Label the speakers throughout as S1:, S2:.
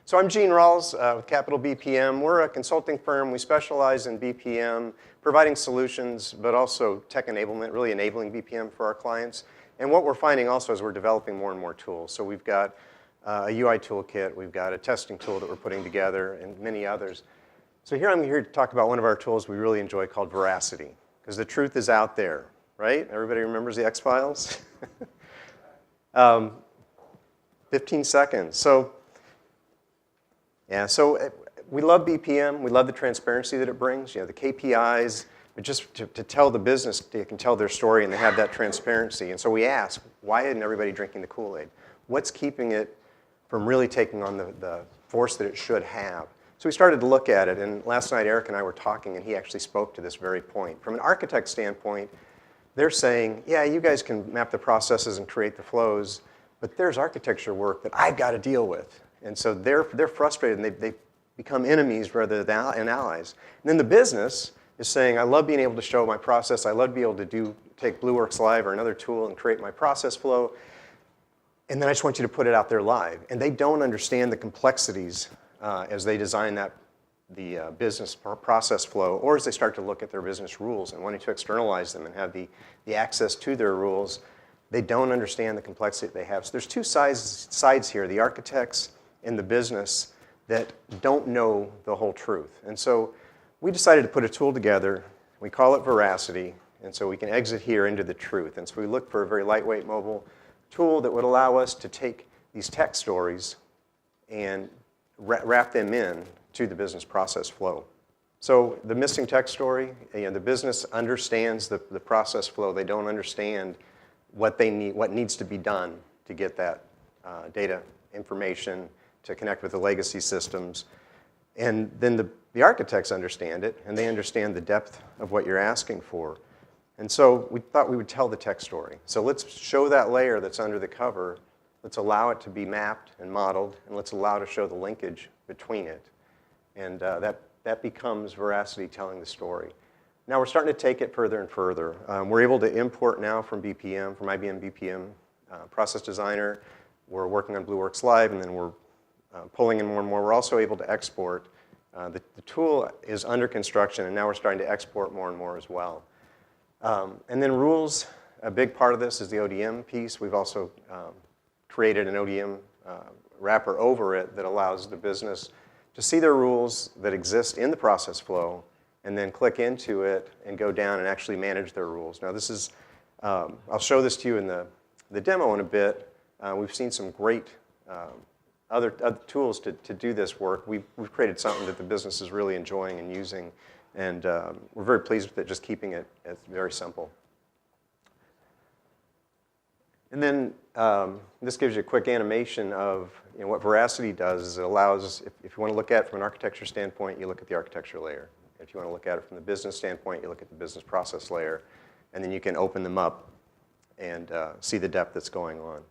S1: So I'm Gene Rawls with Capital BPM. We're a consulting firm. We specialize in BPM, providing solutions, but also tech enablement, really enabling BPM for our clients. And what we're finding also is we're developing more and more tools. So we've got a UI toolkit, we've got a testing tool that we're putting together, and many others. So I'm here to talk about one of our tools we really enjoy called veracity, because the truth is out there, right? Everybody remembers the X-Files? 15 seconds. So we love BPM. We love the transparency that it brings. You know, the KPIs, but just to tell the business, they can tell their story and they have that transparency. And so we ask, why isn't everybody drinking the Kool-Aid? What's keeping it from really taking on the force that it should have? So we started to look at it, and last night Eric and I were talking, and he actually spoke to this very point. From an architect standpoint, they're saying, yeah, you guys can map the processes and create the flows, but there's architecture work that I've got to deal with. And so they're frustrated, and they become enemies rather than allies. And then the business is saying, I love being able to show my process. I love being able to take BlueWorks Live or another tool and create my process flow. And then I just want you to put it out there live. And they don't understand the complexities as they design the business process flow, or as they start to look at their business rules and wanting to externalize them and have the access to their rules. They don't understand the complexity they have. So there's two sides here, the architects and the business, that don't know the whole truth. And so we decided to put a tool together. We call it veracity, and so we can exit here into the truth. And so we looked for a very lightweight mobile tool that would allow us to take these tech stories and wrap them in to the business process flow. So the missing tech story, the business understands the process flow. They don't understand what they need, what needs to be done to get that data information to connect with the legacy systems. And then the architects understand it, and they understand the depth of what you're asking for. And so we thought we would tell the tech story. So let's show that layer that's under the cover. Let's allow it to be mapped and modeled, and let's allow to show the linkage between it. And that becomes veracity telling the story. Now we're starting to take it further and further. We're able to import now from BPM, from IBM BPM Process Designer. We're working on BlueWorks Live, and then we're pulling in more and more. We're also able to export. The tool is under construction, and now we're starting to export more and more as well. And then rules, a big part of this is the ODM piece. We've also created an ODM wrapper over it that allows the business to see their rules that exist in the process flow and then click into it and go down and actually manage their rules. Now this is, I'll show this to you in the demo in a bit. We've seen some great other tools to do this work. We've created something that the business is really enjoying and using, and we're very pleased with it, just keeping it very simple. And then this gives you a quick animation of what veracity does. Is it allows, if you want to look at it from an architecture standpoint, you look at the architecture layer. If you want to look at it from the business standpoint, you look at the business process layer, and then you can open them up and see the depth that's going on.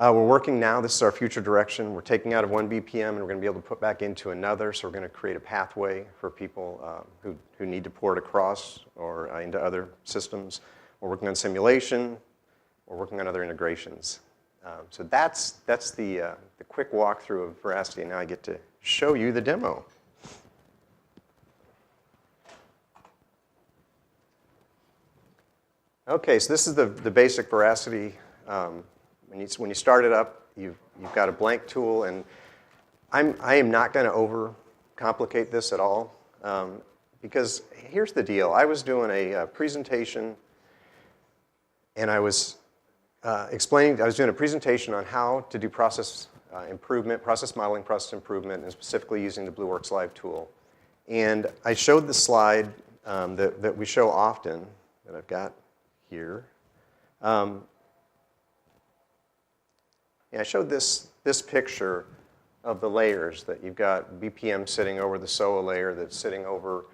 S1: We're working now, this is our future direction. We're taking out of one BPM and we're going to be able to put back into another, so we're going to create a pathway for people who need to port across or into other systems. We're working on simulation. We're working on other integrations. So that's the quick walkthrough of veracity, and now I get to show you the demo. Okay, so this is the basic veracity. When you start it up, you've got a blank tool, and I am not going to overcomplicate this at all, because here's the deal. I was doing a presentation, and I was doing a presentation on how to do process improvement, process modeling, process improvement, and specifically using the BlueWorks Live tool. And I showed the slide that we show often, that I've got here. I showed this picture of the layers, that you've got BPM sitting over the SOA layer that's sitting over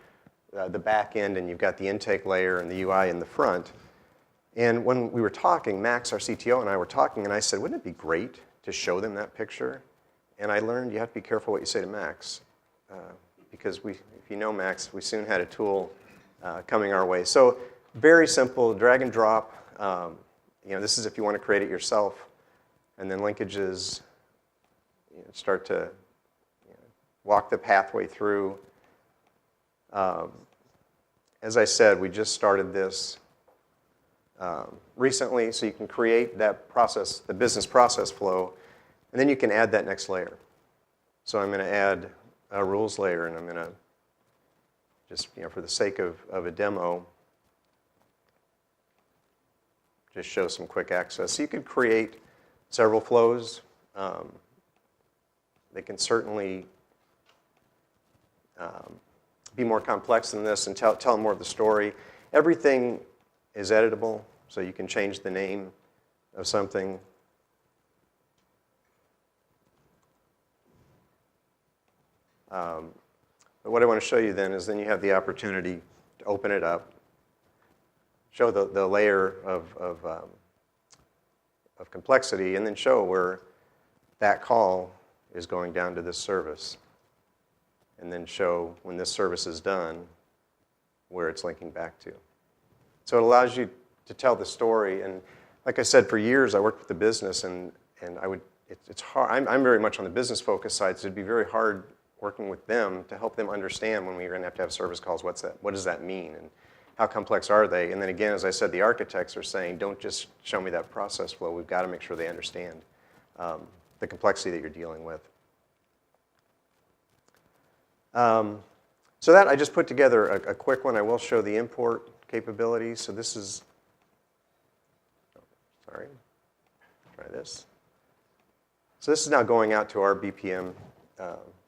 S1: the back end, and you've got the intake layer and the UI in the front. And when we were talking, Max, our CTO, and I were talking, and I said, wouldn't it be great to show them that picture? And I learned you have to be careful what you say to Max, because if you know Max, we soon had a tool coming our way. So very simple, drag and drop. This is if you want to create it yourself. And then linkages, start to walk the pathway through. As I said, we just started this recently, so you can create that process, the business process flow, and then you can add that next layer. So I'm going to add a rules layer, and I'm going to just, for the sake of a demo, just show some quick access. So you could create several flows. They can certainly be more complex than this and tell more of the story. Everything is editable, so you can change the name of something. But what I want to show you then is then you have the opportunity to open it up, show the layer of complexity, and then show where that call is going down to this service. And then show when this service is done where it's linking back to. So it allows you to tell the story. And like I said, for years I worked with the business, and it's hard. I'm very much on the business focus side, so it'd be very hard working with them to help them understand when we're going to have service calls. What does that mean, and how complex are they? And then again, as I said, the architects are saying, don't just show me that process flow. We've got to make sure they understand the complexity that you're dealing with. So that I just put together a quick one. I will show the import capabilities. So this is, sorry, try this. So this is now going out to our BPM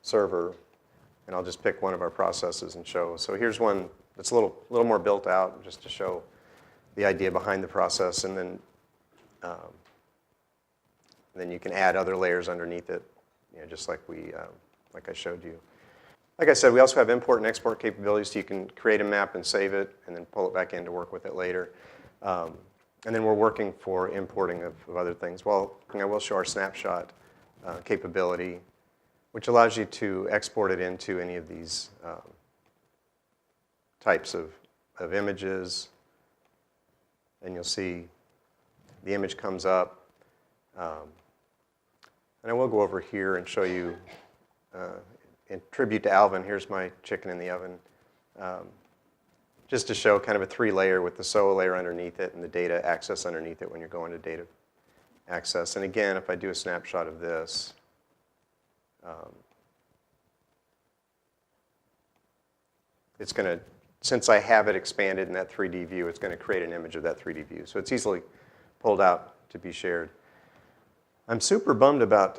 S1: server, and I'll just pick one of our processes and show. So here's one that's a little more built out, just to show the idea behind the process, and then you can add other layers underneath it, just like I showed you. Like I said, we also have import and export capabilities, so you can create a map and save it, and then pull it back in to work with it later. And then we're working for importing of other things. Well, I will show our snapshot capability, which allows you to export it into any of these types of images. And you'll see the image comes up. And I will go over here and show you, in tribute to Alvin, here's my chicken in the oven. Just to show kind of a 3-layer with the SOA layer underneath it and the data access underneath it when you're going to data access. And again, if I do a snapshot of this, it's going to, since I have it expanded in that 3D view, it's going to create an image of that 3D view. So it's easily pulled out to be shared. I'm super bummed about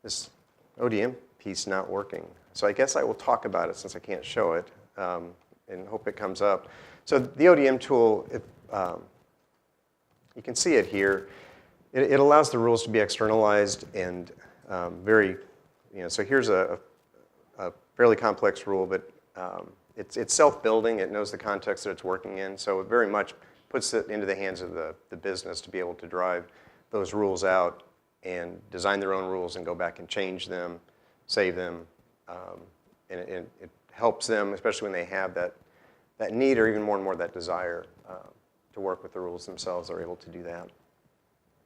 S1: this ODM piece not working. So I guess I will talk about it since I can't show it, and hope it comes up. So the ODM tool, you can see it here. It allows the rules to be externalized and so here's a fairly complex rule, but it's self-building. It knows the context that it's working in, so it very much puts it into the hands of the business to be able to drive those rules out and design their own rules and go back and change them, save them, and it helps them, especially when they have that need or even more and more that desire to work with the rules themselves. They're able to do that.